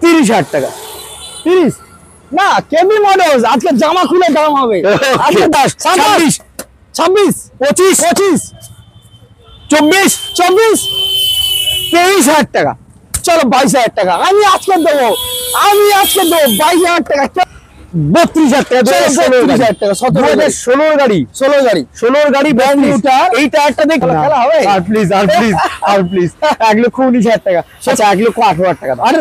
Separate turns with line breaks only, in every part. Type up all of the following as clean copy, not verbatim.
30,000 টাকা।
30 না, কেবি মোটরস আজকে জামা খুলে দাম হবে। আজকে 26 26 25 25 24 24
23,000 টাকা।
চলো 22,000 টাকা আমি আজকে দেবো, 22,000 টাকা।
32,000 টাকা।
32,000 টাকা।
16 গাড়ি, 16 গাড়ি ব্র্যান্ড নিউটা। এই টায়ারটা দেখো,
খেলা হবে।
আর প্লিজ 1,19,000 টাকা। আচ্ছা 1,18,000 টাকা।
আরে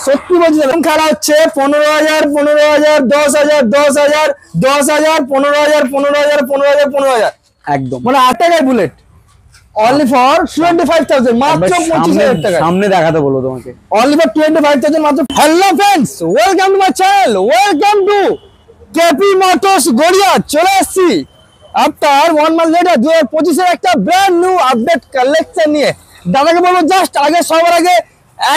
সত্যি বলছি, এখন খেলা হচ্ছে 15,000 15,000 10,000 10,000 10,000 15,000 15,000 15,000 15,000
একদম
মানে 8 টাকায় বুলেট অনলি ফর 25,000 মাত্র 25,000 টাকা।
সামনে দেখাতে বলো তোমাকে,
অনলি ফর 25,000 মাত্র। Hello friends, welcome to my channel, welcome to KP motors Garia. চলে আসছি আফটার 1 মান্থ লেটার 2025 এর একটা ব্র্যান্ড নিউ আপডেট কালেকশন নিয়ে। দাদাকে বলবো জাস্ট আগে সবার আগে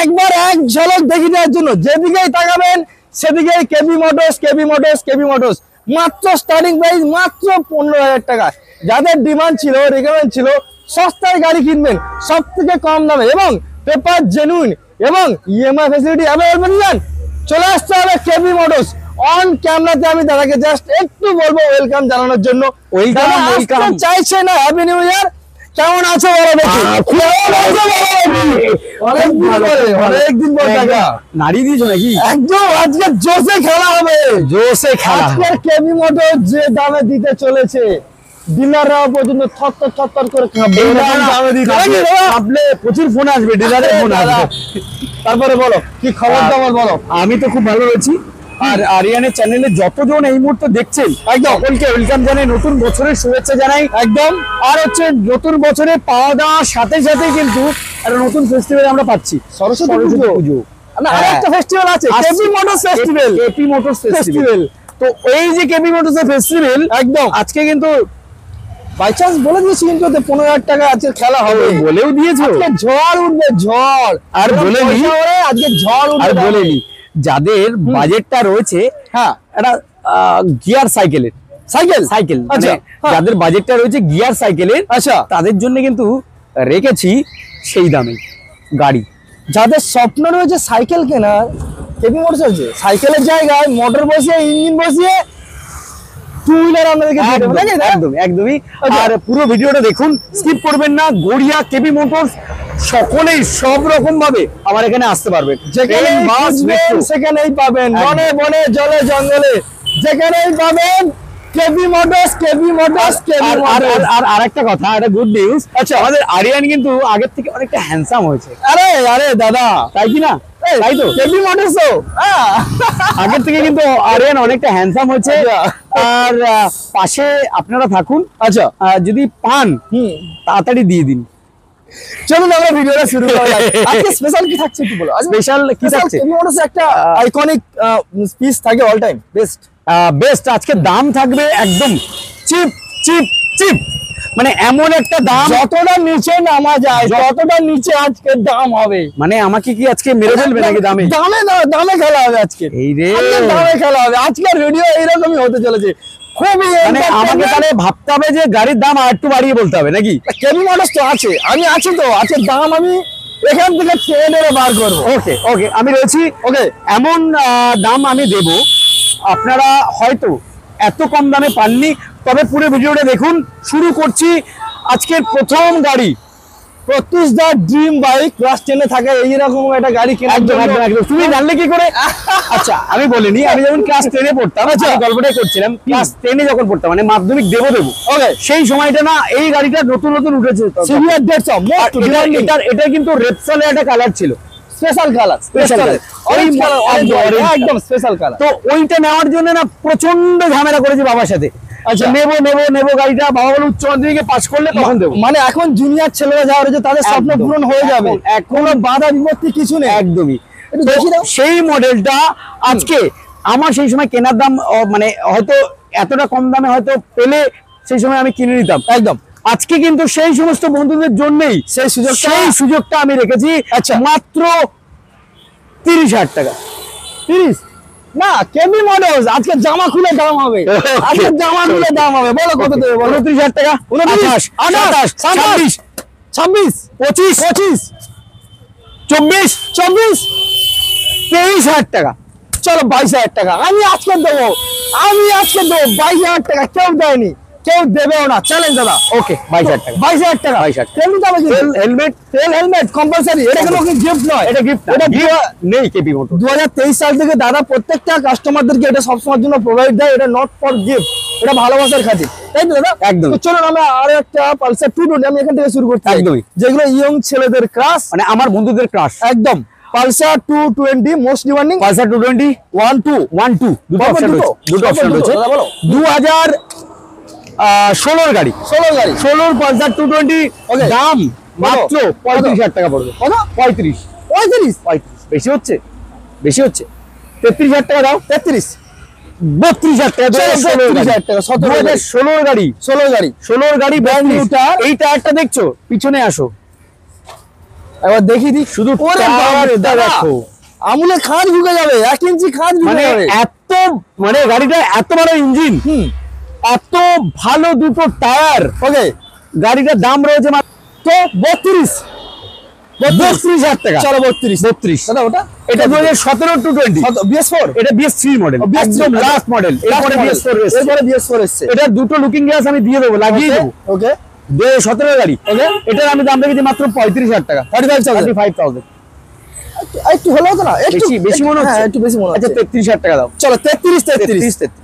একবার এক ঝলক দেখে দেওয়ার জন্য, যেদিকেই তাকাবেন সেদিকেই KP motors KP motors KP motors. মাত্র স্টার্টিং প্রাইস মাত্র 15,000 টাকা। যাদের ডিমান্ড ছিল, রিকমেন্ড ছিল সস্তায় গাড়ি কিনবেন সব থেকে কম দামে এবং পেপার জেনুইন এবং ইএমআই ফ্যাসিলিটি অ্যাভেলেবল, চলে আসতে হবে কেপি মোটরস। অন ক্যামেরাতে আমি দাদাকে জাস্ট একটু বলবো ওয়েলকাম জানানোর জন্য। ওয়েলকাম চাইছে না, হ্যাপি নিউ ইয়ার। কেমন আছো বলো দেখি? অনেকদিন পর টাকা
নাড়ি দিয়েছো নাকি?
একদম আজকে জোশে খেলা হবে,
জোশে খেলা।
আজকে কেপি মোটরস যে দামে দিতে চলেছে ডিলাররা পর্যন্ত থর করে খাবে।
আপনি প্রচুর ফোন আসবে, ডিলারের ফোন আসবে।
তারপরে বলো কি খবর দাবার বলো।
আমি তো খুব ভালো রয়েছি। আর আরিয়ানের চ্যানেলে যতজন এই মুহূর্তে দেখছেন সকলকে ওয়েলকাম জানাই, নতুন বছরের শুভেচ্ছা জানাই একদম। আর হচ্ছে নতুন বছরে পাওয়া দাওয়ার সাথে সাথে কিন্তু একটা নতুন ফেস্টিভ্যাল আমরা পাচ্ছি, সরস্বতী পুজো।
আরেকটা ফেস্টিভ্যাল আছে, KP motors festival.
KP motors festival. তো এই যে কেপি মোটরস ফেস্টিভ্যাল একদম আজকে কিন্তু
বাই চান্স বলে দিয়েছি কিন্তু 15,000 টাকা আজকে খেলা হবে,
বলেও দিয়েছো।
আজকে ঝড় উঠবে, ঝড়।
আর বলেনি
আজকে ঝড় উঠবে,
আর বলেনি যাদের বাজেটটা রয়েছে,
হ্যাঁ
এটা গিয়ার সাইকেলের সাইকেল
আচ্ছা,
যাদের বাজেটটা রয়েছে গিয়ার সাইকেলের,
আচ্ছা
তাদের জন্য কিন্তু রেখেছি সেই দামে গাড়ি।
যাদের স্বপ্ন রয়েছে সাইকেল কেনার, কেপি মোটরস আছে। সাইকেলের জায়গায় মোটর বসিয়ে ইঞ্জিন বসিয়ে টু হুইলার আপনাদেরকে দিয়ে দেবো।
একদমই। আর পুরো ভিডিওটা দেখুন, স্কিপ করবেন না। গড়িয়া কেপি মোটরস সকলেই সব রকম ভাবে আমার এখানে আসতে পারবে,
সেখানেই পাবেন। বনে বনে জলে জঙ্গলে যেখানেই পাবেন কেপি মোটরস কেপি মোটরস।
আর আরেকটা কথা, একটা গুড নিউজ। আচ্ছা আমাদের আরিয়ান কিন্তু আগের থেকে অনেকটা হ্যান্ডসাম হয়েছে।
আরে দাদা
তাই কি না? তাই তো,
কেপি মোটরস তো
আগের থেকে কিন্তু আরিয়ান অনেকটা হ্যান্ডসাম হয়েছে। আর পাশে আপনারা থাকুন, আচ্ছা যদি পান তাড়াতাড়ি দিয়ে দিন।
চলুন আমরা ভিডিওটা শুরু করা যাক। আজকে স্পেশাল কি থাকছে একটু বলো।
স্পেশাল কি থাকছে?
কেপি মোটরস একটা আইকনিক পিস থাকে, অল টাইম
বেস্ট। আজকে দাম থাকবে একদম চিপ চিপ চিপ, মানে এমন একটা দাম
যতটা নিচে নামা যায় ততটা নিচে আজকে দাম হবে।
মানে আমাকে কি আজকে মেরে ফেলবে নাকি দামে?
দামে খেলা হবে আজকে।
এই রে
দামে খেলা হবে আজকের ভিডিও, এইরকমই হতে চলেছে। খুবই
মানে আমাকে তাহলে ভাবতে হবে যে গাড়ির দাম আর একটু বাড়িয়ে বলতে হবে নাকি?
কেপি মোটরস তো আছে, আমি আছি তো, আছে দাম আমি এখান থেকে ট্রেনে বার করবো।
ওকে আমি রয়েছি। ওকে এমন দাম আমি দেব, আপনারা হয়তো এত কম দামে পাননি। তবে পুরো ভিডিওটা দেখুন। শুরু করছি আজকের প্রথম গাড়ি,
প্রত্যুষ দা ড্রিম বাইক। ক্লাস 10 এ থাকে এইরকম একটা গাড়ি কেনার
একদম। তুমি জানলে কি করে? আচ্ছা আমি বলিনি, আমি যখন ক্লাস 10 এ পড়তাম, গল্পটাই করছিলাম, ক্লাস 10 এ যখন পড়তাম মানে মাধ্যমিক দেবো ওকে সেই সময়টা না এই গাড়িটা নতুন উঠেছে,
সিনিয়র 150।
এটা কিন্তু রেপসলে একটা কালার ছিল,
স্পেশাল কালার, একদম স্পেশাল কালার।
তো ওইটা নেওয়ার জন্য না প্রচন্ড ঝামেলা করেছি বাবার সাথে। আচ্ছা নেবো গাড়িটা। বাবা বলে উচ্চ মাধ্যমিকে পাস করলে তখন দেবো।
মানে এখন জুনিয়র ছেলেরা যাওয়া রয়েছে তাদের স্বপ্ন পূরণ হয়ে যাবে, কোনো বাধা বিপত্তি কিছু নেই।
একদমই। সেই মডেলটা আজকে আমার সেই সময় কেনার দাম মানে হয়তো এতটা কম দামে হয়তো পেলে সেই সময় আমি কিনে নিতাম একদম। আজকে কিন্তু সেই সমস্ত বন্ধুদের জন্যই সেই সুযোগটা আমি রেখেছি। আচ্ছা মাত্র 30,000 টাকা।
30 না, কেপি মোটরস আজকে জামা খুলে দাম হবে, আজকে জামা খুলে দাম হবে। বলো কত দেবে?
29,000 টাকা।
29 28 27 26 25
25 24
24
23,000 টাকা।
চলো 22,000 টাকা আমি আজকে দেবো 22,000 টাকা। কেউ দেয়নি, কেউ দেবেও না, চ্যালেঞ্জ দাদা।
ওকে 22,000 টাকা।
22,000 টাকা।
22,000 টাকা।
তেল নিতে হবে কিন্তু। Helmet compulsory. এটা কোনো গিফট নয়,
এটা গিফট নেই কেপি মোটর।
2023 সাল থেকে দাদা প্রত্যেকটা কাস্টমারদেরকে এটা সবসময়ের জন্য প্রোভাইড দেয়। এটা নট ফর গিফট, এটা ভালোবাসার খাতির, তাই তো দাদা?
একদম।
তো চলুন আমরা আরো একটা পালসার 220 আমি এখান থেকে শুরু করতে চাই।
একদমই।
যেগুলো ইয়ং ছেলেদের ক্রাশ,
মানে আমার বন্ধুদের ক্রাশ।
একদম। Pulsar 220 most demanding.
পালসার 220
12
দুটো অপশন রয়েছে, দুটো অপশন রয়েছে।
দাদা বলো।
2016 গাড়ি,
16 গাড়ি।
16 পালসার 220
Okay.
দাম মাত্র 35,000 টাকা পড়বে।
কত?
35
35
বেশি হচ্ছে, বেশি হচ্ছে। 33,000 টাকা দাও।
33
32,000 টাকা।
32,000 টাকা।
2016 গাড়ি,
16 গাড়ি।
16 গাড়ি
Brand new টায়ার।
এই টায়ারটা দেখছো, পিছনে আসো,
একবার দেখি দি।
শুধু
ওরে বাবারে
টায়ারটা
দাদা,
দেখো।
আমুলে খাঁজ ঢুকে যাবে, 1 ইঞ্চি খাঁজ ঢুকে
মানে
যাবে।
এত, মানে গাড়িটা এত বড় ইঞ্জিন, এত ভালো দুটো টায়ার।
ওকে,
গাড়িটার দাম রয়েছে মাত্র 32,000 টাকা।
চলো 32 দাদা। ওটা
এটা 2017 220,
BS4,
এটা BS3 মডেল,
BS3
একদম লাস্ট মডেল। এরপরে BS4 এসেছে।
এরপরে BS4 এসছে।
এটা দুটো লুকিং গ্লাস আমি দিয়ে দেবো, লাগিয়ে দেবো।
ওকে
2017 গাড়ি। এটার আমি দাম রেখেছি মাত্র 35,000 টাকা। 35,000।
একটু হলো তো না?
বেশি মনে হচ্ছে।
একটু বেশি মনে
আচ্ছা
হচ্ছে।
33,000 টাকা দাও।
চলো 33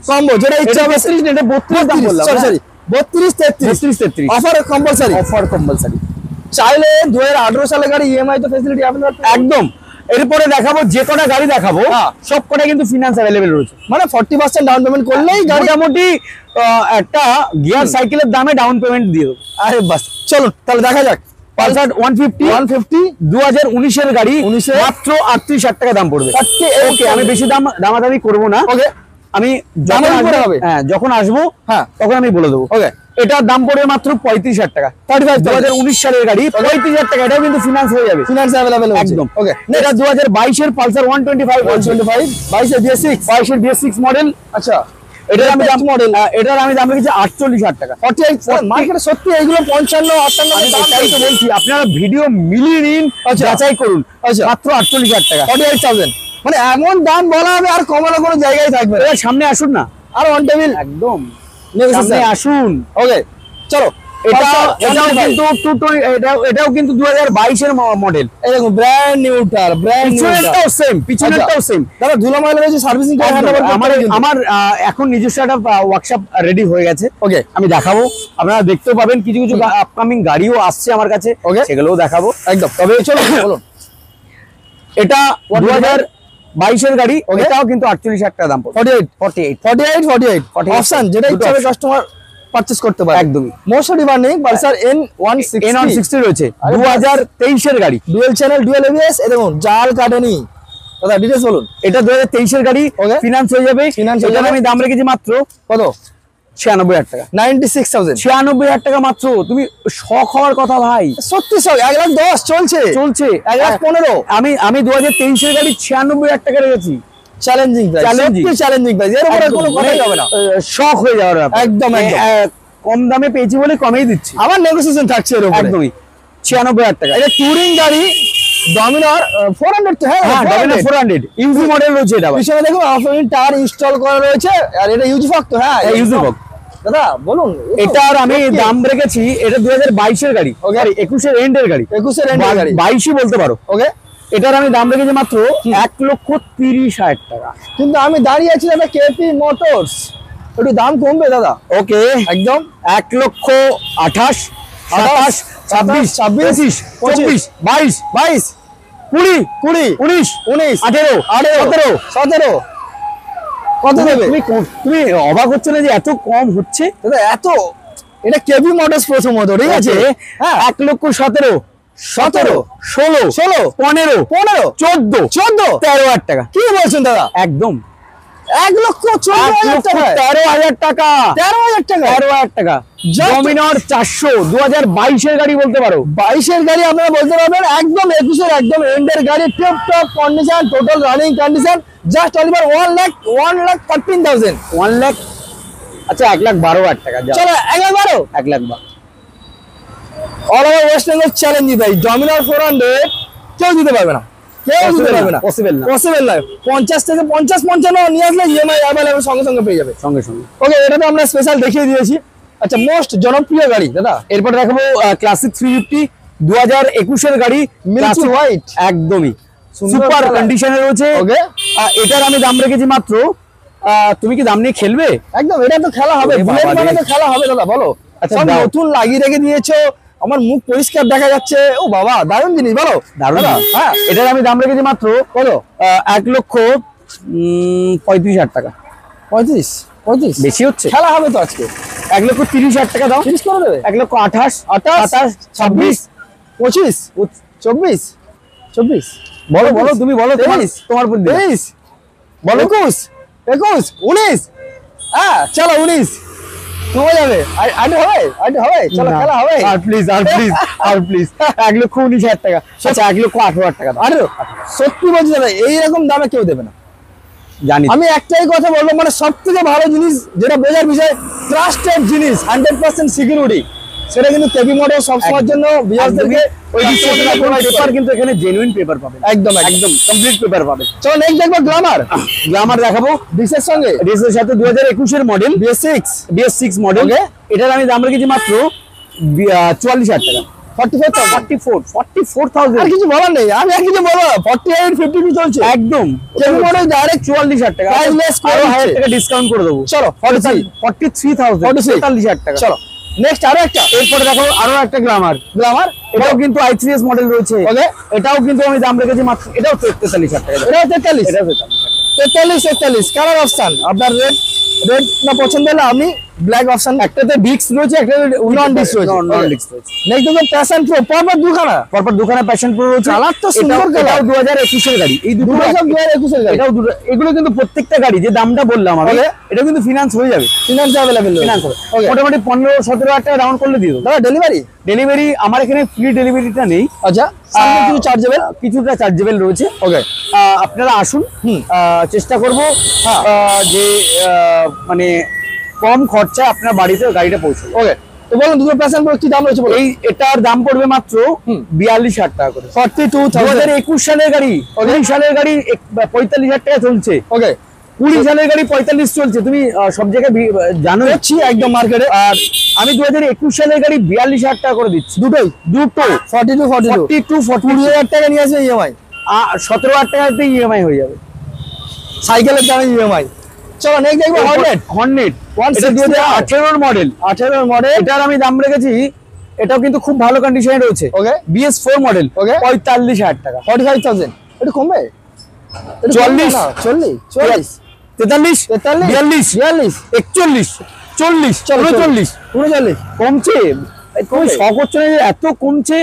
কম্বো, যেটা ইচ্ছা হবে।
এটা 32 দাম বললাম।
Sorry 32 offer compulsory.
Offer compulsory.
চাইলে 2018 সালের গাড়ি ইএমআই তো ফ্যাসিলিটি अवेलेबल
একদম। এরপরে দেখাবো, যে কটা গাড়ি দেখাবো সব কটা কিন্তু ফিনান্স अवेलेबल রয়েছে।
মানে 40% ডাউন পেমেন্ট করলেই গাড়ি।
মোটামুটি একটা গিয়ার সাইকেলের দামে ডাউন পেমেন্ট দিয়ে দেবো।
আরে বাস, চলুন তাহলে দেখা যাক।
পালসার 150 2019 এর গাড়ি,
19 এর
মাত্র 38,000 টাকা দাম পড়বে।
38,000
ওকে, আমি বেশি দামাদামি করবো না।
ওকে,
আমি
দামের
যখন
উপরে
আসবো,
হবে।
হ্যাঁ যখন আসবো
হ্যাঁ
তখন আমি বলে দেবো।
ওকে,
এটার দাম পড়বে মাত্র 35,000 টাকা। 2019 সালের গাড়ি, 35,000 টাকা। এটাও কিন্তু ফিনান্স হয়ে যাবে।
ফিনান্স अवेलेबल
একদম।
ওকে,
এটা 2022 এর পালসার 125
22 এর BS6
মডেল।
আচ্ছা,
এটার আমি দাম
মডেল।
এটার আমি দাম রেখেছি 48,000 টাকা।
48 মার্কেটে সত্যি এগুলো 55 58
আমি
দাম
এটাই তো বলছি, আপনারা ভিডিও মিলিয়ে নিন,
আচ্ছা।
যাচাই করুন।
আচ্ছা,
মাত্র 48,000 টাকা।
48,000 মানে এমন দাম বলা হবে আর কমানো কোনো জায়গায় থাকবে না।
এবার সামনে আসুন না,
আর অন টেবিল
একদম
নেগোসিয়েশন।
সামনে আসুন।
ওকে চলো,
এটাও কিন্তু 2022 এর মডেল।
এই দেখুন ব্র্যান্ড নিউ টার, ব্র্যান্ড নিউ টার।
পিছনেরটাও সেম, পিছনেরটাও সেম।
দাদা ধুলো ময়লা রয়েছে, সার্ভিসিং
আমার এখন নিজস্ব একটা ওয়ার্কশপ রেডি হয়ে গেছে।
ওকে,
আমি দেখাবো, আপনারা দেখতেও পাবেন। কিছু কিছু আপকামিং গাড়িও আসছে আমার কাছে, সেগুলোও দেখাবো
একদম।
তবে চলো বলুন। এটা 2022 এর গাড়ি, এটাও কিন্তু 48,000 টাকা দাম পড়বে।
48 অপশন, যেটা ইচ্ছা হবে কাস্টমার পারচেজ করতে পারে।
একদমই।
মোস্ট ডিমান্ডিং পালসার N160
রয়েছে, 2023 এর গাড়ি,
ডুয়াল চ্যানেল ডুয়াল এবিএস। এই দেখুন জাল কাটেনি। দাদা ডিটেইলস বলুন।
এটা 2023 এর গাড়ি, ফিনান্স হয়ে যাবে। এটার আমি দাম রেখেছি মাত্র
কত?
96,000 টাকা।
96,000
96,000 টাকা মাত্র। তুমি শখ হওয়ার কথা ভাই,
সত্যি সব 1,10,000 চলছে। 1,15,000
আমি 2023 এর গাড়ি 96,000 টাকা রেখেছি।
চ্যালেঞ্জিং প্রাইস, চ্যালেঞ্জিং প্রাইস, এর উপরে কোনো কথাই হবে না।
শখ হয়ে যাওয়ার ব্যাপার।
একদম
কম দামে পেয়েছি বলে কমেই দিচ্ছি।
আমার নেগোসিয়েশন থাকছে এর উপরে।
একদমই 96,000 টাকা।
এটা টুরিং গাড়ি, ডমিনার 400 তো। হ্যাঁ,
ডমিনার 400 ইউজি মডেল রয়েছে। এটা
পিছনে দেখুন অফলাইন টায়ার ইনস্টল করা রয়েছে। আর এটা ইউজি ফক তো। হ্যাঁ,
ইউজি ফক।
দাদা বলুন।
এটার আমি দাম রেখেছি, এটা 2022 এর গাড়ি, 21 এর এন্ড এর গাড়ি,
21 এর এন্ড এর গাড়ি,
22ই বলতে পারো। ওকে, এটার আমি দাম রেখেছি মাত্র 1,30,000 টাকা।
কিন্তু আমি দাঁড়িয়ে আছি দাদা কেপি মোটরস, একটু দাম কমবে দাদা।
ওকে,
একদম
1,28,000, 27, 26, 25, 22, 20, 19, 18, 17।
কত দেবে?
তুমি অবাক হচ্ছে না যে এত কম হচ্ছে?
দাদা এত, এটা কেপি মোটরস প্রথমত, ঠিক আছে?
হ্যাঁ, 1,17,000, 17, 16, 15, 14, 13,000 টাকা।
কি বলছেন দাদা?
একদম
1,14,000 টাকা।
13,000 টাকা। 13,000 টাকা। ডমিনার 400 2022 এর গাড়ি বলতে পারো।
22 এর গাড়ি আপনারা বলতে পারবেন। একদম 21 এর একদম এন্ডের গাড়ি, tip top condition, total running condition, just only for 1,13,000।
1 lakh, আচ্ছা 1,12,000 টাকা।
চলো 1,12,000,
1,12,000।
All over West Bengal challenge ভাই। ডমিনার 400 কেউ দিতে পারবে না। কেউ দিতে পারবে না,
পসিবল না,
পসিবল নয়। 50 থেকে 50-55 নিয়ে আসলে ইএমআই অ্যাভেলেবল সঙ্গে সঙ্গে পেয়ে যাবে।
সঙ্গে সঙ্গে।
ওকে, এটা তো আমরা স্পেশাল দেখিয়ে দিয়েছি। আচ্ছা, মোস্ট জনপ্রিয় গাড়ি দাদা,
এরপর দেখাবো ক্লাসিক 350 2021 এর গাড়ি,
মিল্কি হোয়াইট,
একদমই
সুন্দর
সুপার
colour।
কন্ডিশনে রয়েছে।
ওকে,
এটার আমি দাম রেখেছি মাত্র, তুমি কি দাম নিয়ে খেলবে?
একদম, এটা তো খেলা হবে,
ওরে
বুলেট
বাবা
মানে
রে।
তো খেলা হবে দাদা, বলো।
আচ্ছা,
সব
দাও।
নতুন লাগিয়ে রেখে দিয়েছো, আমার মুখ পরিষ্কার দেখা যাচ্ছে। ও বাবা, দারুণ জিনিস, বলো।
দারুণ।
দাদা, হ্যাঁ,
এটার আমি দাম রেখেছি মাত্র
কত?
1,35,000 টাকা।
35
বেশি হচ্ছে?
খেলা হবে তো আজকে।
1,30,000 টাকা দাও।
30 করে দেবে?
1,28,000,
28,
26,
25, 24, 24,
বলো বলো, তুমি বলো,
23,
তোমার উপর দিলাম।
23, বলো, 21, 21, 19, হ্যাঁ চলো 19 কমে যাবে। আর হবে, চলো
না,
খেলা হবে।
আর প্লিজ, আর প্লিজ, আর প্লিজ, 1,19,000 টাকা। আচ্ছা, 1,18,000 টাকা দাও।
আরে সত্যি বলছি দাদা, এইরকম দামে কেউ দেবে না।
জানি।
আমি একটাই কথা বলবো, মানে সব থেকে ভালো জিনিস যেটা বোঝার বিষয়, ট্রাস্টেড জিনিস, 100% সিকিউরিটি, সেটা কিন্তু কেপি মোটর সবসময়ের জন্য বিয়ারদেরকে ওই
পেপার কিন্তু এখানে জেনুইন পেপার পাবে,
একদম
একদম কমপ্লিট পেপার পাবে।
চলো নেক্সট দেখবো গ্ল্যামার।
গ্ল্যামার দেখাবো
ডিসের সঙ্গে,
রেসের সাথে 2021 এর model,
BS6,
BS6 model.
Okay.
এটার আমি দাম রেখেছি মাত্র 44,000 টাকা। 44,000
আর কিছু বলার নেই, আমি আর কিছু বলবো না। 48, 52 চলছে
একদম।
কেপি মোটর ডাইরেক্ট
44,000 টাকা।
Priceless করে
আরো
দিচ্ছে।
1,000 টাকা ডিসকাউন্ট করে দেবো।
চলো 43,
43,000, 43,000 টাকা।
চলো নেক্সট আরো একটা
এরপরে দেখো আরো একটা গ্ল্যামার।
গ্ল্যামার,
এটাও কিন্তু i3s মডেল রয়েছে।
ওকে,
এটাও কিন্তু আমি দাম রেখেছি মাত্র, এটাও 43,000 টাকা।
এটাও 43,
এটাও 43,000 টাকা।
43 কালার অপশন আপনার। রেড না পছন্দ হলে আপনি ব্ল্যাক অপশন।
একটাতে ডিস্ক রয়েছে, একটাতে
নন ডিস্ক রয়েছে।
নন ডিস্ক রয়েছে।
নেক্সট দেখো প্যাশন প্রো, পরপর দুখানা।
পরপর দুখানা প্যাশন প্রো রয়েছে।
কালার তো সুন্দর
এটাও
কালার।
2021 এর গাড়ি। এই দুটো
দুটো সব 2021 এর গাড়ি।
এটাও দুটো। এগুলো কিন্তু প্রত্যেকটা গাড়ি যে দামটা বললাম আমি,
Okay.
এটা কিন্তু ফিনান্স হয়ে যাবে।
ফিনান্স अवेलेबल
ফিনান্স হবে
ওকে।
মোটামুটি 15-17,000 টাকা ডাউন করলে দিয়ে দেবো।
দাদা ডেলিভারি?
ডেলিভারি আমার এখানে ফ্রি ডেলিভারিটা নেই।
আচ্ছা, সামনে কিছু চার্জেবল?
কিছুটা চার্জেবল রয়েছে।
ওকে,
আপনারা আসুন,
হুম।
চেষ্টা করব
হ্যাঁ।
যে মানে কম খরচায় আপনার বাড়িতে গাড়িটা পৌঁছে।
ওকে, তো বলুন দুটো প্যাশন প্রো কি দাম রয়েছে বলুন?
এই এটার দাম পড়বে মাত্র 42,000 টাকা করে।
42,000।
2021 সালের গাড়ি, 19 সালের গাড়ি 45,000 টাকা চলছে।
ওকে,
20 সালের গাড়ি 45 চলছে। তুমি সব জায়গায় জানো
দেখছি একদম মার্কেটে।
আর আমি 2021 সালের গাড়ি 42,000 টাকা করে দিচ্ছি।
দুটোই
দুটো
42, 42, 20,000 টাকা নিয়ে আসবে ইএমআই।
17,000 টাকাতে ইএমআই হয়ে যাবে।
সাইকেলের দামে ইএমআই। চলো নেক্সট দেখবো হর্নেট।
Hornet
160
2018 model.
18 মডেল।
এটার আমি দাম রেখেছি, এটাও কিন্তু খুব ভালো কন্ডিশনে রয়েছে।
ওকে,
BS4 মডেল,
Okay.
45,000 টাকা।
45,000। একটু কমবে?
40,
40, 40,
43,
43,
42,
42,
41, 40,
চলো
39
39
কমছে। তুমি
কমবে?
শখ হচ্ছে না যে এত কমছে?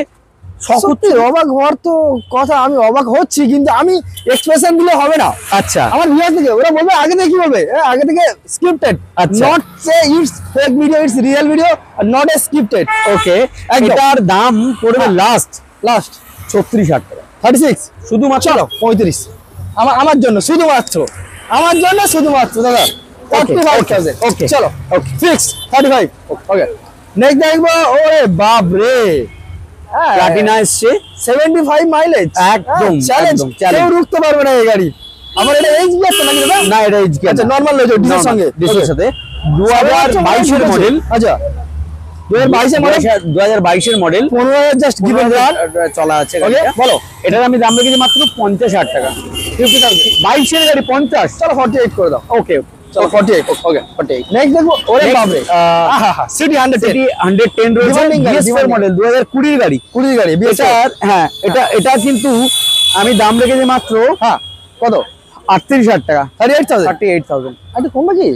শখ
সত্যি
হচ্ছে।
অবাক হওয়ার তো কথা, আমি অবাক হচ্ছি, কিন্তু আমি এক্সপ্রেশন দিলে হবে না।
আচ্ছা,
আমার ভিউয়ার থেকে ওরা বলবে আগে থেকে কি বলবে, আগে থেকে স্ক্রিপ্টেড,
আচ্ছা।
Not say it's fake video, it's real video, not a scripted.
Okay.
একদম।
এটার দাম পড়বে লাস্ট
লাস্ট
36,000 টাকা।
36,
শুধুমাত্র।
চলো 35, আমার জন্য শুধুমাত্র, আমার জন্য শুধুমাত্র দাদা 45,000।
okay,
চলো
okay.
ফিক্স 35। ওকে, নেক্সট দেখবো। ওরে বাপ রে,
প্লাটিনা এসছে
75 মাইলেজ,
একদম,
চ্যালেঞ্জ,
একদম, challenge।
কেউ রুখতে পারবে না এই গাড়ি। আমার এটা এইচ বি আছে নাকি দাদা?
না, এটা এইচকে
আচ্ছা, নরমাল রয়েছে ডিজের সঙ্গে,
ডিজের সাথে 2022 এর মডেল।
আচ্ছা 2022 এর মডেল,
2022 এর মডেল
15,000 জাস্ট গিভেন দেওয়ার।
চলা আছে।
ওকে, বলো।
এটার আমি দাম রেখেছি মাত্র 50,000 টাকা। 22 এর গাড়ি 50।
চলো 48 করে দাও।
ওকে,
চলো 48। ওকে, 48। নেক্সট দেখবো। ওরে বাপ রে, সিটি 110,
সিটি 110 রয়েছে।
Demanding গাড়ি,
BS4
demanding।
মডেল 2020 গাড়ি।
20 গাড়ি বিএসআর।
এটার হ্যাঁ, এটা কিন্তু আমি দাম রেখেছি মাত্র
হ্যাঁ, কত?
38,000 টাকা।
38,000।
38,000।
একটু কমবে কি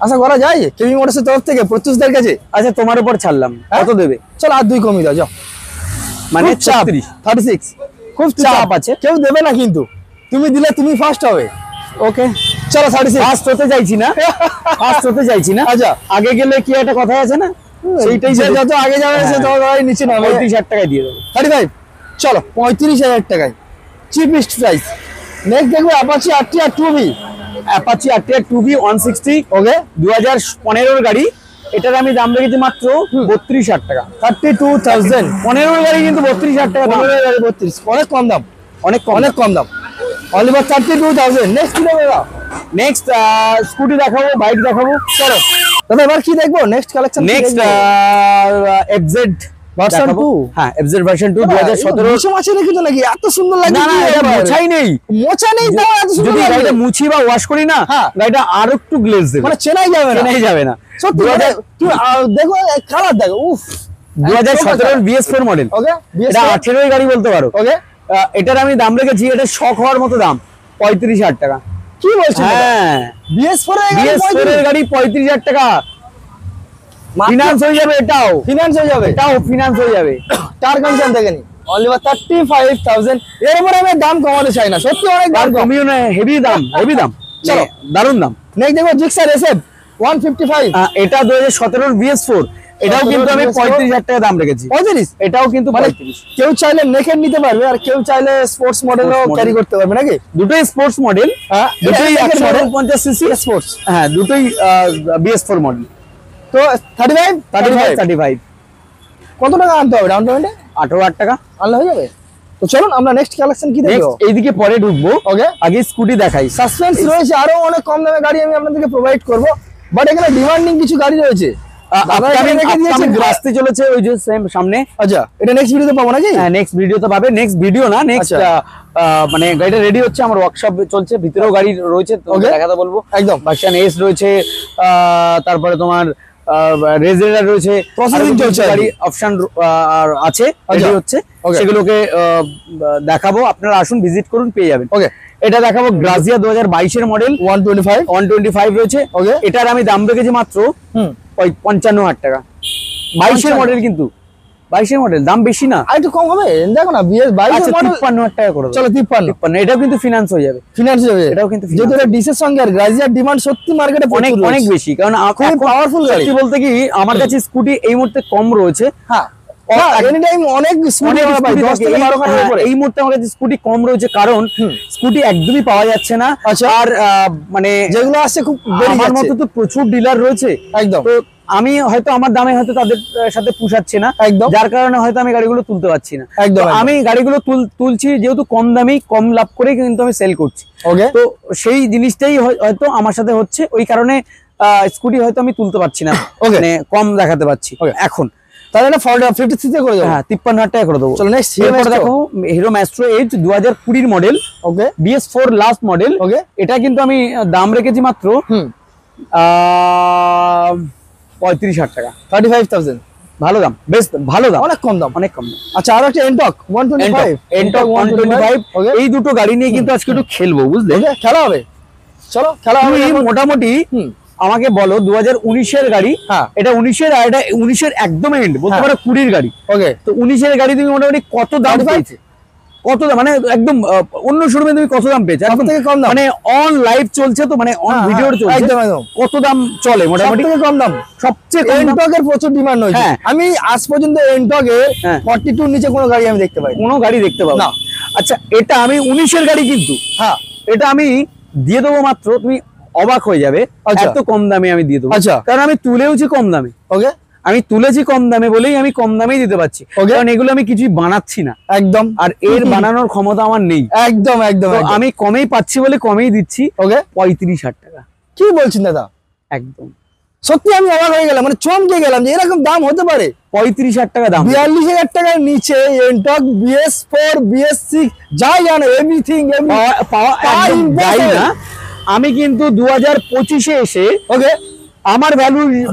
আশা করা যায় কেভি মোটরসের তরফ থেকে প্রত্যুষদের কাছে?
আচ্ছা, তোমার উপর ছাড়লাম, কত দেবে?
চলো আর 2 কমিয়ে দাও, যাও।
মানে
খুব চাপ,
36।
36 খুব চাপ আছে, কেউ দেবে না, কিন্তু তুমি দিলে তুমি ফার্স্ট হবে।
ওকে,
চলো 36।
ফার্স্ট হতে চাইছি না, ফার্স্ট হতে চাইছি না।
আচ্ছা,
আগে গেলে কি একটা কথা আছে না, সেইটাই
যে যত আগে যাবে সে তত গাড়ি নিচে নামে।
35,000 টাকায় দিয়ে দেবো।
35। চলো 35,000 টাকায় চিপেস্ট প্রাইস। নেক্সট দেখবো Apache RTR 2B।
Apache RTR 2B 160।
ওকে,
2015 এর গাড়ি। এটার আমি দাম রেখেছি মাত্র 32,000 টাকা।
32,000।
15 এর গাড়ি কিন্তু 32,000 টাকা দাম।
15,000 গাড়ি 32, অনেক কম দাম। অনেক কম দাম, অনলি ফর 32,000। নেক্সট কি দেবে?
নেক্সট স্কুটি দেখাবো, বাইক দেখাবো।
চলো দাদা এবার কি দেখবো? Next collection
next FZ
version 2।
হ্যাঁ, এফজেড ভার্সন 2 2017।
মোছা মাছে রেখেছো নাকি? এত সুন্দর লাগে।
না না, এটা মোছাই নেই,
মোছা নেই, তাও এত সুন্দর
যদি
লাগে।
গাড়িটা মুছি বা ওয়াশ করি না,
হ্যাঁ।
গাড়িটা আরো একটু গ্লেজ দেবে,
মানে চেনাই যাবে না,
চেনাই যাবে না।
সত্যি দেখো কালার দেখো, উফ।
2017 BS4 মডেল,
ওকে,
এটা 18 গাড়ি বলতে পারো।
ওকে,
এটার আমি দাম রেখেছি, এটা শখ হওয়ার মতো দাম 35,000 টাকা।
কি বলছেন?
হ্যাঁ,
BS4
BS4 এর গাড়ি 35,000 টাকা, ফিনান্স হয়ে যাবে, এটাও
ফিনান্স হয়ে যাবে,
এটাও ফিনান্স হয়ে যাবে।
টার কন্ডিশন দেখেনি, অনলি ফর 35,000। এর উপরে আমি দাম কমাতে চাই না, সত্যি অনেক দাম
আর
কম।
কমিও না, হেভি দাম, হেভি দাম।
চলো।
দারুণ দাম।
নেক্সট দেখো জিক্সার SF 155।
এটা 2017 BS4, এটাও কিন্তু আমি 35,000 টাকা দাম রেখেছি।
35?
এটাও কিন্তু
মানে
35।
কেউ চাইলে নেকেড নিতে পারবে, আর কেউ চাইলে স্পোর্টস মডেলও
Sports model।
ক্যারি করতে পারবে নাকি?
দুটোই স্পোর্টস মডেল,
হ্যাঁ,
দুটোই
এটা naked model।
150 CC
sports.
হ্যাঁ, দুটোই BS4 মডেল।
তো 35
35
কত টাকা আনতে হবে ডাউন পেমেন্টে?
18,000 টাকা।
আনলে হয়ে যাবে। তো চলুন আমরা নেক্সট কালেকশন কি দেখবো?
নেক্সট এইদিকে পরে ঢুকবো,
ওকে,
আগে স্কুটি দেখাই।
সাসপেন্স রয়েছে, আরো অনেক কম দামে গাড়ি আমি আপনাদেরকে প্রোভাইড করব, বাট এখানে ডিমান্ডিং কিছু গাড়ি রয়েছে। দাদা এখানে রেখে দিয়েছে,
আসতে চলেছে ওই যে সেম সামনে।
আচ্ছা, এটা নেক্সট ভিডিওতে পাবো নাকি?
হ্যাঁ, নেক্সট ভিডিওতে পাবে। নেক্সট ভিডিও না, নেক্সট
আচ্ছা।
মানে গাড়িটা রেডি হচ্ছে, আমার ওয়ার্কশপ চলছে, ভিতরেও গাড়ি রয়েছে, তোমাকে
Okay.
দেখাতে বলবো।
একদম।
ভার্সন এস রয়েছে, তারপরে তোমার রেজেরার রয়েছে,
Processing চলছে
গাড়ি অপশন আছে, রেডি
আচ্ছা।
হচ্ছে,
Okay.
সেগুলোকে দেখাবো। আপনারা আসুন, ভিজিট করুন, পেয়ে যাবেন।
ওকে,
এটা দেখাবো গ্রাজিয়া 2022 এর মডেল,
125
রয়েছে।
Okay.
এটার আমি দাম রেখেছি মাত্র 55,000 টাকা। 22 মডেল, কিন্তু 22 মডেল, দাম বেশি না।
আর একটু কম হবে, দেখো না BS 22
আচ্ছা,
মডেল।
53,000 টাকা করে দেবো।
চলো 53।
এটাও কিন্তু ফিনান্স হয়ে যাবে।
ফিনান্স যাবে,
এটাও কিন্তু finance
যেহেতু এটা ডিসের সঙ্গে আর গ্রাজিয়ার ডিমান্ড সত্যি মার্কেটে
অনেক অনেক বেশি, কারণ
খুবই powerful গাড়ি।
সত্যি বলতে কি, আমার কাছে স্কুটি এই মুহূর্তে কম রয়েছে।
হ্যাঁ, এনি টাইম অনেক স্কুটি
অনেক
আমরা পাই,
scooty
10
থাকে।
থেকে 12 খানা
হ্যাঁ,
উপরে।
এই মুহূর্তে আমার কাছে স্কুটি কম রয়েছে, কারণ স্কুটি একদমই পাওয়া যাচ্ছে না।
আচ্ছা।
আর মানে
যেগুলো আসছে খুব দেরি
আমার
যাচ্ছে।
মতো তো প্রচুর ডিলার রয়েছে,
একদম
তো আমি হয়তো আমার দামে হয়তো তাদের সাথে পুষাচ্ছে না,
একদম।
যার কারণে হয়তো আমি গাড়িগুলো তুলতে পারছি না।
একদম,
তো
একদম।
আমি গাড়িগুলো তুলছি যেহেতু কম দামি, কম লাভ করে কিন্তু আমি সেল করছি।
ওকে,
তো সেই জিনিসটাই হয়তো আমার সাথে হচ্ছে, ওই কারণে স্কুটি হয়তো আমি তুলতে পারছি না,
Okay.
মানে কম দেখাতে পারছি এখন।
তাহলে এটা 53 তে করে দেবো।
হ্যাঁ, 53,000 টাকা করে দেবো।
চলো নেক্সট
এরপর দেখো হিরো ম্যাস্ট্রো 8 2020 মডেল,
ওকে,
BS4 লাস্ট মডেল।
ওকে,
এটা কিন্তু আমি দাম রেখেছি মাত্র 35,000 টাকা।
35,000
ভালো দাম, বেশ ভালো দাম,
অনেক কম দাম।
অনেক কম দাম।
আচ্ছা, আর একটা এনটক 125।
এনটক 125,
ওকে,
এই দুটো গাড়ি নিয়ে কিন্তু আজকে একটু খেলবো, বুঝলে?
ওকে, খেলা হবে। চলো খেলা হবে।
তুমি মোটামুটি আমাকে বলো 2019 এর গাড়ি,
হ্যাঁ,
এটা 19 এর, আর এটা 19 এর একদম এন্ড বলতে
হ্যাঁ।
পারো, 20 গাড়ি।
ওকে,
তো 19 এর গাড়ি তুমি মোটামুটি কত দাম
35?
পেয়েছে? কত দাম, মানে একদম অন্য শোরুমে তুমি কত দাম পেয়েছো?
সব থেকে কম দাম।
মানে অন লাইভ চলছে তো, মানে অন
হ্যাঁ,
ভিডিও
হ্যাঁ,
চলছে,
একদম, একদম।
কত দাম চলে মোটামুটি?
সবথেকে কম দাম,
সবচেয়ে কম দাম।
এনটকের প্রচুর ডিমান্ড হয়েছে।
হ্যাঁ।
আমি আজ পর্যন্ত এনটকের
হ্যাঁ।
42 নিচে কোনো গাড়ি আমি দেখতে পাই
কোনো গাড়ি দেখতে পাবো
না।
আচ্ছা, এটা আমি 19 এর গাড়ি, কিন্তু
হ্যাঁ,
এটা আমি দিয়ে দেবো মাত্র, তুমি অবাক হয়ে যাবে,
আচ্ছা।
এত কম দামে আমি দিয়ে দেবো।
আচ্ছা।
কারণ আমি তুলেওছি কম দামে,
ওকে,
আমি তুলেছি কম দামে বলেই আমি কম দামেই দিতে পারছি,
Okay.
কারণ এগুলো আমি কিছুই বানাচ্ছি না,
একদম,
আর এর বানানোর ক্ষমতা আমার নেই।
একদম, একদম,
তো
একদম।
আমি কমেই পাচ্ছি বলে কমেই দিচ্ছি,
ওকে,
35,000 টাকা।
কি বলছেন দাদা?
একদম
সত্যি আমি অবাক হয়ে গেলাম, মানে চমকে গেলাম যে এরকম দাম হতে পারে।
35,000 টাকা দাম।
42,000 টাকার নিচে এনটক BS4 BS6 যাই জানো, এভরিথিং
পাওয়া
পাওয়া
একদম যাই
impossible।
না। আমি কিন্তু 2025-এ এসে
ওকে,
আমার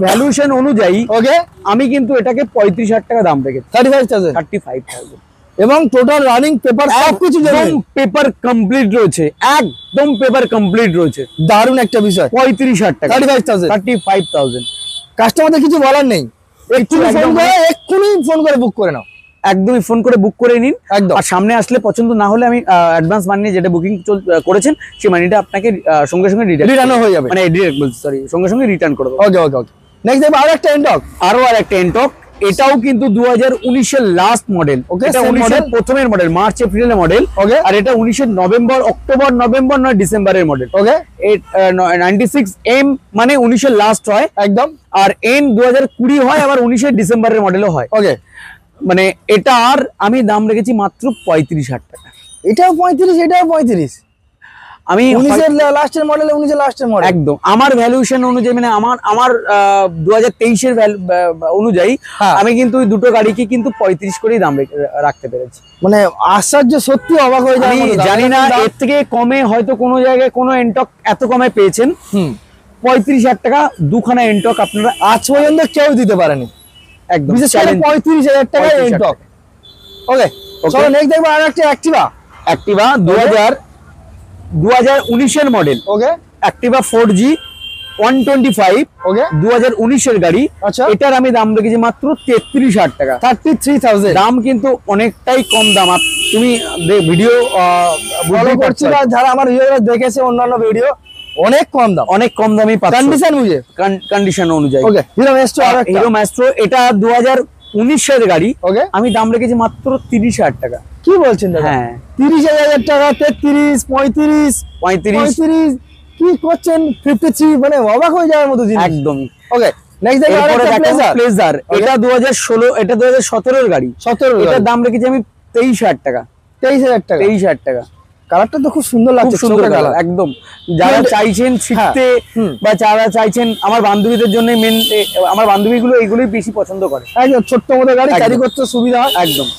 ভ্যালুয়েশন অনুযায়ী
ওকে,
আমি কিন্তু এটাকে 35,000 টাকা দাম রেখেছি।
35,000
35,000
এবং টোটাল রানিং পেপার সবকিছু
একদম পেপার কমপ্লিট রয়েছে, একদম পেপার কমপ্লিট রয়েছে।
দারুণ একটা বিষয়।
35,000 টাকা,
35,000
35,000।
কাস্টমারদের কিছু বলার নেই, এক্ষুনি ফোন করে বুক করে নাও।
একদমই ফোন করে বুক করে নিন,
একদম।
আর সামনে আসলে পছন্দ না হলে আমি অ্যাডভান্স মানি যেটা বুকিং করেছেন সেই মানিটা আপনাকে সঙ্গে সঙ্গে
রিটার্ন হয়ে যাবে,
মানে সরি সঙ্গে সঙ্গে রিটার্ন করে দেবো।
ওকে, ওকে, ওকে। নেক্সট দেখো আরো একটা এনটক,
আরো আর একটা এনটক, এটাও কিন্তু 2019 এর লাস্ট মডেল।
Okay,
এটা
same
19 এর
model?
প্রথমের মডেল, মার্চ এপ্রিলের মডেল।
ওকে,
আর এটা 19 এর অক্টোবর নভেম্বর নয় ডিসেম্বরের মডেল।
ওকে,
96M মানে 19 এর লাস্ট হয়,
একদম,
আর N 2020 হয়, আবার 19 এর ডিসেম্বরের মডেলও হয়।
ওকে।
মানে এটা আর আমি দাম রেখেছি মাত্র 35,000 টাকা।
এটাও 35, এটাও 35।
আমি
19 এর লাস্টের মডেল, 19 এর লাস্টের মডেল।
একদম আমার ভ্যালুয়েশন অনুযায়ী, মানে আমার 2023 এর অনুযায়ী আমি কিন্তু ওই দুটো গাড়িকে কিন্তু 35 করেই দাম রাখতে পেরেছি।
মানে আশ্চর্য, সত্যি অবাক হয়ে যায়।
আমি জানি না এর থেকে কমে হয়তো কোনো জায়গায় কোনো এনটক এত কমে পেয়েছেন। 35,000 টাকা দুখানা এনটক আপনারা
আজ পর্যন্ত কেউ দিতে পারেনি,
একদম
বিশেষ করে 35,000 টাকা এনটক। ওকে, চলো নেক্সট দেখবো আর একটা অ্যাক্টিভা।
2019 এর মডেল।
ওকে,
অ্যাক্টিভা 4G 125।
ওকে,
2019 এর গাড়ি।
আচ্ছা,
এটার আমি দাম রেখেছি মাত্র 33,000 টাকা।
33,000
দাম কিন্তু অনেকটাই কম দাম। তুমি ভিডিও
ফলো করছি বা যারা আমার ভিডিও দেখেছে অন্যান্য ভিডিও, অনেক কম দাম,
অনেক কম দামই পাচ্ছ
কন্ডিশন বুঝে,
কন্ডিশন অনুযায়ী।
ওকে, হিরো ম্যাস্ট্রো,
হিরো ম্যাস্ট্রো এটা 2019 এর গাড়ি।
ওকে,
আমি দাম রেখেছি মাত্র 30,000 টাকা।
কি বলছেন দাদা?
হ্যাঁ,
30,000 টাকা, 33, 35,
35
কি করছেন? 53, মানে অবাক হয়ে যাওয়ার মতো জিনিস।
একদমই।
ওকে, নেক্সট দেখো আরেকটা
প্লেজার। এটা 2016, এটা 2017 এর গাড়ি।
17
এটার দাম রেখেছি আমি 23,000 টাকা।
23,000 টাকা।
23,000 টাকা।
কালারটা তো খুব সুন্দর লাগছে,
খুব সুন্দর কালার একদম। যারা চাইছেন শিখতে বা যারা চাইছেন, আমার বান্ধবীদের জন্য মেন, আমার বান্ধবীগুলো এইগুলোই বেশি পছন্দ করে।
একদম ছোট্ট মতো গাড়ি, ক্যারি করতে সুবিধা হয় একদম।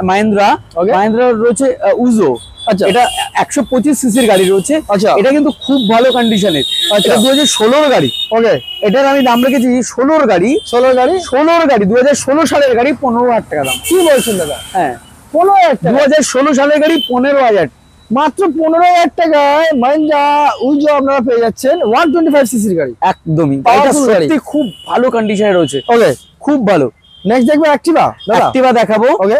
মাহিন্দ্রা রয়েছে উজো।
আচ্ছা,
এটা 125 সিসির গাড়ি রয়েছে।
আচ্ছা,
এটা কিন্তু খুব ভালো কন্ডিশনের। এটা 2016 গাড়ি।
ওকে,
এটার আমি দাম রেখেছি 16 গাড়ি 2016 সালের গাড়ি 15,000 টাকা দাম।
কি বলছেন দাদা?
হ্যাঁ,
15,000 টাকা।
2016 সালের গাড়ি 15,000,
মাত্র 15,000 টাকায় মাহিন্দ্রা উজো আপনারা পেয়ে যাচ্ছেন 125 সিসির গাড়ি।
একদমই। এটা সত্যি খুব ভালো কন্ডিশনে রয়েছে।
ওকে,
খুব ভালো।
নেক্সট দেখবো অ্যাক্টিভা
দেখাবো।
ওকে,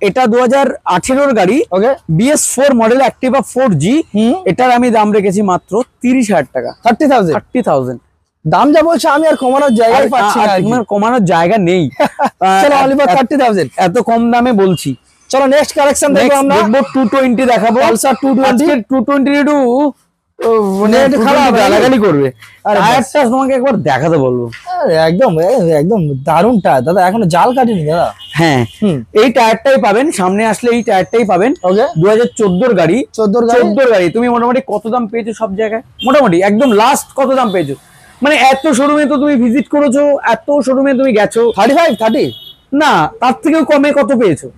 এটা 2018 এর গাড়ি।
ওকে,
BS4 মডেল অ্যাক্টিভা 4G। এটার আমি দাম রেখেছি মাত্র 30,000 টাকা। 30,000
দাম যা বলছে আমি আর কমানোর জায়গায় পাচ্ছি না,
আর কমানোর জায়গা নেই।
চলো অলিভার 30,000
এত কম দামে বলছি।
চলো নেক্সট কালেকশন দেখবো আমরা।
দেখবো 220 দেখাবো।
পালসার 220
একটু মানে গালাগালি করবে। টায়ারটা তোমাকে একবার দেখাতে বলবো।
একদম একদম দারুণটা দাদা, এখনো জাল কাটেনি দাদা।
হ্যাঁ, এই টায়ারটাই পাবেন, সামনে আসলে এই টায়ারটাই পাবেন। 2014 গাড়ি। 14 গাড়ি। তুমি মোটামুটি কত দাম পেয়েছো সব জায়গায়? মোটামুটি একদম লাস্ট কত দাম পেয়েছো? মানে এত শোরুমে তো তুমি ভিজিট করেছো, এত শোরুমে তুমি গেছো।
35, 30
না, তার থেকেও কমে কত পেয়েছো?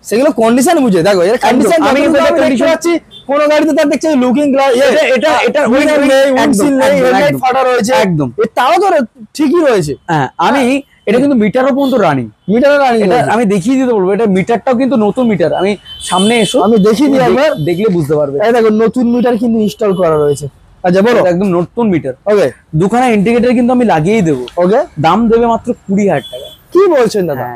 সেগুলো কন্ডিশন বুঝে দেখো। এর কন্ডিশন আমি দেখতে পাচ্ছি কোন গাড়িতে তার দেখছি লুকিং গ্লাস, এটা উইন্ডশিল নেই, হেডলাইট ফাটা রয়েছে একদম। তাও তো ঠিকই রয়েছে।
হ্যাঁ, আমি এটা কিন্তু মিটারও পর্যন্ত রানিং। এটা আমি দেখিয়ে দিতে বলবো। এটা মিটারটাও কিন্তু নতুন মিটার। আমি সামনে এসো,
আমি দেখিয়ে দিই, একবার
দেখলে বুঝতে পারবে।
এই দেখো নতুন মিটার কিন্তু ইনস্টল করা রয়েছে। আচ্ছা বলো,
একদম নতুন মিটার।
ওকে,
দুখানা ইন্ডিকেটর কিন্তু আমি লাগিয়েই দেবো।
ওকে,
দাম দেবে মাত্র 20,000 টাকা।
কি বলছেন দাদা?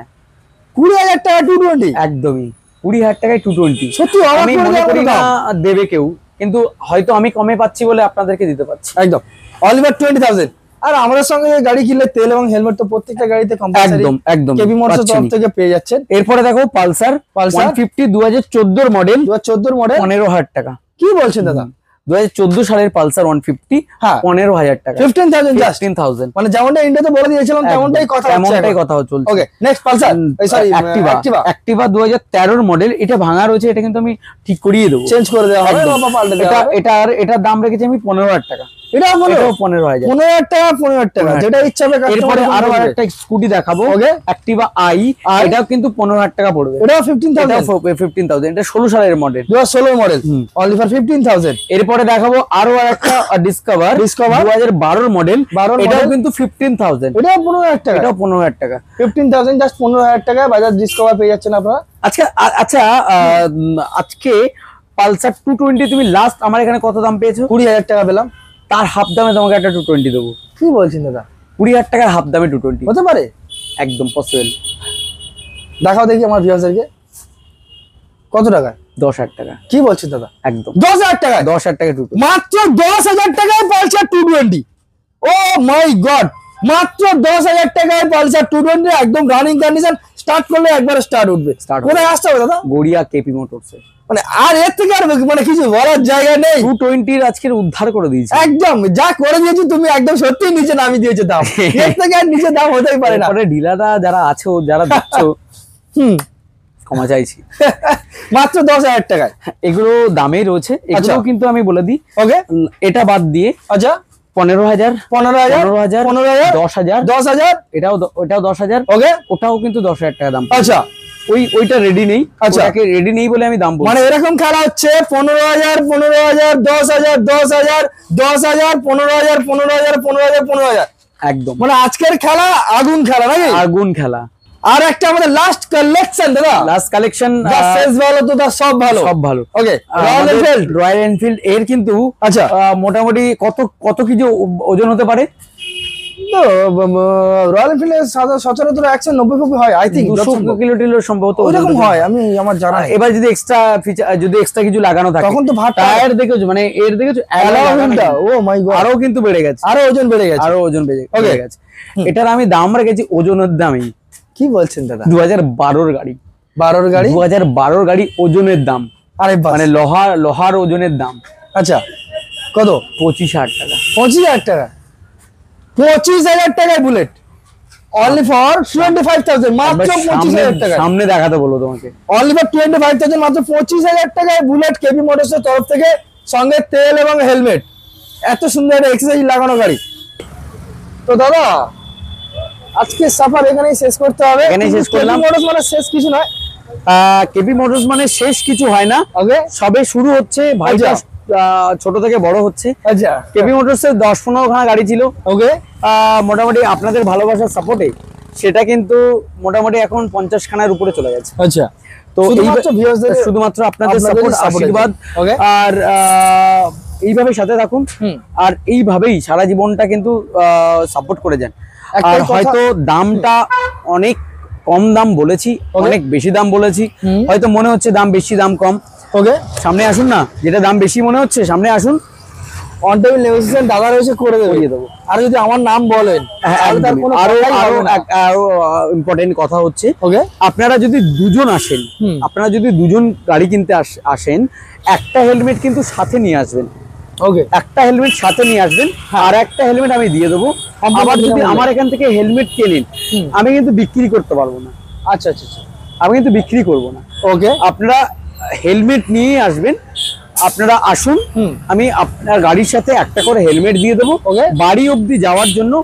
20,000 টাকা 220?
একদমই 20,000 টাকায় 220।
সত্যি
আমি মনে করি না দেবে কেউ, কিন্তু হয়তো আমি কমে পাচ্ছি বলে আপনাদেরকে দিতে পারছি।
একদম অলিভার 20,000। আর আমাদের সঙ্গে গাড়ি কিনলে তেল এবং হেলমেট তো প্রত্যেকটা গাড়িতে কম্পালসারি।
একদম
কেবি মোটরস তরফ থেকে পেয়ে যাচ্ছেন।
এরপরে দেখো পালসার 150 2014 মডেল।
2014 মডেল
15,000 টাকা।
কি বলছেন দাদা?
2014 সালের পালসার 150 15,000 টাকা।
15,000 জাস্ট।
15,000
মানে যেমনটা ইন্ডিয়াতে বলে দিয়েছিলাম তেমনটাই কথা
চলছে।
Okay, next Pulsar, sorry
Activa 2013 model. এটা ভাঙা রয়েছে, এটা কিন্তু আমি ঠিক করিয়ে দেবো,
চেঞ্জ করে দেওয়া হবে বা পাল্টে দেওয়া হবে।
এটার দাম রেখেছি আমি 15,000 টাকা।
এটাও
15,000
টাকা, যেটা ইচ্ছা হবে।
এরপরে আরো একটা স্কুটি দেখাবো, অ্যাক্টিভা আই। এটাও কিন্তু 15,000 টাকা পড়বে।
এটাও 15,000।
15,000। এটা 16 সালের মডেল।
2016 model only for 15,000।
এরপরে দেখাবো আরো একটা ডিসকভার 2012 মডেল। এটাও কিন্তু 15,000।
এটাও 15,000 টাকা।
এটাও 15,000 টাকা।
15,000 জাস্ট 15,000 টাকায় বাজাজ ডিসকভার পেয়ে যাচ্ছেন আপনারা।
আচ্ছা, আজকে পালসার 220 তুমি লাস্ট আমার এখানে কত দাম পেয়েছো?
20,000 টাকা পেলাম।
তার হাফ দামে তোমাকে একটা 220 দেবো।
কি বলছেন দাদা?
20,000 টাকার হাফ দামে 220
হতে পারে?
একদম পসিবল।
দেখাও দেখি আমার ভিউয়ারদেরকে কত টাকা।
10,000 টাকা।
কি বলছেন দাদা?
একদম
10,000 টাকা।
10,000 টাকা 220।
মাত্র 10,000 টাকায় পালসার 220। ও মাই গড, মাত্র 10,000 টাকায় পালসার 220 একদম রানিং কন্ডিশন। স্টার্ট করলে একবার স্টার্ট উঠবে। কোথায় আসতে হবে দাদা?
গড়িয়া কেপি মোটরসে।
মানে আর এর থেকে আর মানে কিছু বলার জায়গা নেই।
220 আজকের উদ্ধার করে দিয়েছে।
একদম যা করে দিয়েছি তুমি, একদম সত্যি নিচে নামিয়ে দিয়েছে দাম। এর থেকে আর নিচে দাম হতেই পারে না।
পরে ডিলাররা যারা আছো, যারা দেখছো, ক্ষমা চাইছি।
মাত্র 10,000 টাকায়
এগুলো দামেই রয়েছে, এগুলো কিন্তু আমি বলে দিই।
ওকে,
এটা বাদ দিয়ে
আচ্ছা
15,000,
15,000,
15,000,
15,000,
10,000,
10,000,
ওটাও 10,000,
ওকে,
ওটাও কিন্তু 10,000 টাকা দাম।
আচ্ছা
ওইটা রেডি নেই,
আচ্ছা।
ওটাকে রেডি নেই বলে আমি দাম বলছি।
মানে এরকম খেলা হচ্ছে 15,000, 15,000, 10,000, 10,000, 10,000, 15,000, 15,000, 15,000, 15,000,
একদম
মানে আজকের খেলা আগুন খেলা নাকি?
আগুন খেলা।
আর একটা আমাদের লাস্ট কালেকশন দাদা,
লাস্ট কালেকশন,
শেষ ভালো তো সব ভালো,
সব ভালো।
ওকে,
রয়্যাল এনফিল্ড এর কিন্তু
আচ্ছা
মোটামুটি কত কেজি ওজন হতে পারে?
রয়্যাল এনফিল্ডের সচরাচর 190 হয়, আই থিঙ্ক
200 কিলো টিলো সম্ভবত
ওরকম হয়, আমি আমার জানা নেই।
এবার যদি এক্সট্রা কিছু লাগানো থাকে
তখন তো ভাত
টায়ার দেখেছো, মানে এর দেখেছো
ও মাই গড,
আরো কিন্তু বেড়ে গেছে,
আরো ওজন বেড়ে গেছে,
আরো ওজন বেড়ে গেছে। এটার আমি দাম রেখেছি ওজনের দামেই।
কি বলছেন দাদা?
2012 গাড়ি,
12 গাড়ি,
2012 গাড়ি ওজনের দাম,
আরে
মানে লোহার ওজনের দাম।
আচ্ছা কত?
25,000 টাকা।
25,000 টাকা, 25,000 টাকায় বুলেট, অনলি ফর 25,000, মাত্র 25,000 টাকা।
সামনে দেখাতে বলবো তোমাকে,
অনলি ফর 25,000, মাত্র 25,000 টাকায় বুলেট কেপি মোটরস এর তরফ থেকে, সঙ্গে তেল এবং হেলমেট, এত সুন্দর একটা এক্সারসাইজ লাগানো গাড়ি। তো দাদা আজকে সাফার এখানেই শেষ করতে হবে,
এখানেই শেষ করলাম।
কেপি মোটরস মানে শেষ কিছু নয়,
কেপি মোটরস মানে শেষ কিছু হয় না,
ওকে,
সবে শুরু হচ্ছে। ভাইটা ছোট থেকে বড় হচ্ছে।
আচ্ছা
কেপি মোটরস এর 10-15 খানা গাড়ি ছিল,
ওকে,
মোটামুটি আপনাদের ভালোবাসার সাপোর্টে সেটা কিন্তু মোটামুটি এখন 50 খানার উপরে চলে গেছে।
আচ্ছা,
তো শুধুমাত্র আপনাদের সাপোর্ট, আশীর্বাদ, আর এইভাবে সাথে থাকুন, আর এইভাবেই সারা জীবনটা কিন্তু সাপোর্ট করে যান। আর হয়তো দামটা অনেক কম দাম বলেছি, অনেক বেশি দাম বলেছি, হয়তো মনে হচ্ছে দাম বেশি দাম কম।
ওকে,
সামনে আসুন না, যেটা দাম বেশি মনে হচ্ছে সামনে আসুন,
অন টেবিল নেগোসিয়েশন দাদা রয়েছে, করে দেবো। আর যদি আমার নাম বলেন,
আরো ইম্পর্টেন্ট কথা হচ্ছে,
ওকে,
আপনারা যদি দুজন আসেন, আপনারা যদি দুজন গাড়ি কিনতে আসেন, একটা হেলমেট কিন্তু সাথে নিয়ে আসবেন।
ওকে,
একটা হেলমেট সাথে নিয়ে আসবেন, আর একটা হেলমেট আমি দিয়ে দেবো। আবার যদি আমার এখান থেকে হেলমেট কেনেন, আমি কিন্তু বিক্রি করতে পারবো না।
আচ্ছা আচ্ছা আচ্ছা,
আমি কিন্তু বিক্রি করবো না।
ওকে,
আপনারা হেলমেট নিয়ে আসবেন, আপনারা আসুন, আমি আপনার গাড়ির সাথে একটা করে হেলমেট দিয়ে দেবো। বাড়ি অবধি যাওয়ার জন্য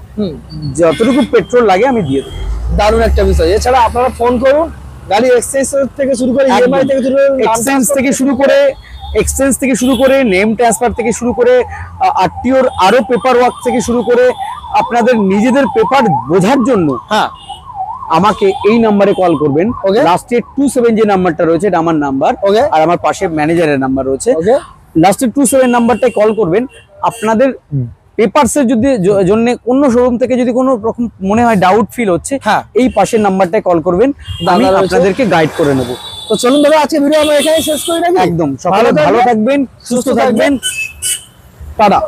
যতটুকু পেট্রোল লাগে আমি দিয়ে দেবো।
দারুণ একটা বিষয়। এছাড়া আপনারা ফোন করুন, গাড়ি এক্সচেঞ্জ থেকে শুরু করে, ইএমআই থেকে শুরু করে,
এক্সচেঞ্জ থেকে শুরু করে নেম ট্রান্সফার থেকে শুরু করে, আরটিওর আরো পেপার ওয়ার্ক থেকে শুরু করে, আপনাদের নিজেদের পেপার বোঝার জন্য
হ্যাঁ
আমাকে এই নাম্বারে কল করবেন। লাস্টে 27 যে নাম্বারটা রয়েছে এটা আমার নাম্বার, আর আমার পাশে ম্যানেজারের নাম্বার রয়েছে। লাস্টে 27 নাম্বারটায় কল করবেন। আপনাদের পেপারসের যদি জন্য অন্য শোরুম থেকে যদি কোনো রকম মনে হয় ডাউট ফিল হচ্ছে, এই পাশের নাম্বারটায় কল করবেন, আমি আপনাদেরকে গাইড করে নেব।
তো চলুন দাদা, আজকে ভিডিও আমরা এখানেই শেষ করি নাকি?
একদম, সকালে ভালো থাকবেন, সুস্থ থাকবেন, টাটা।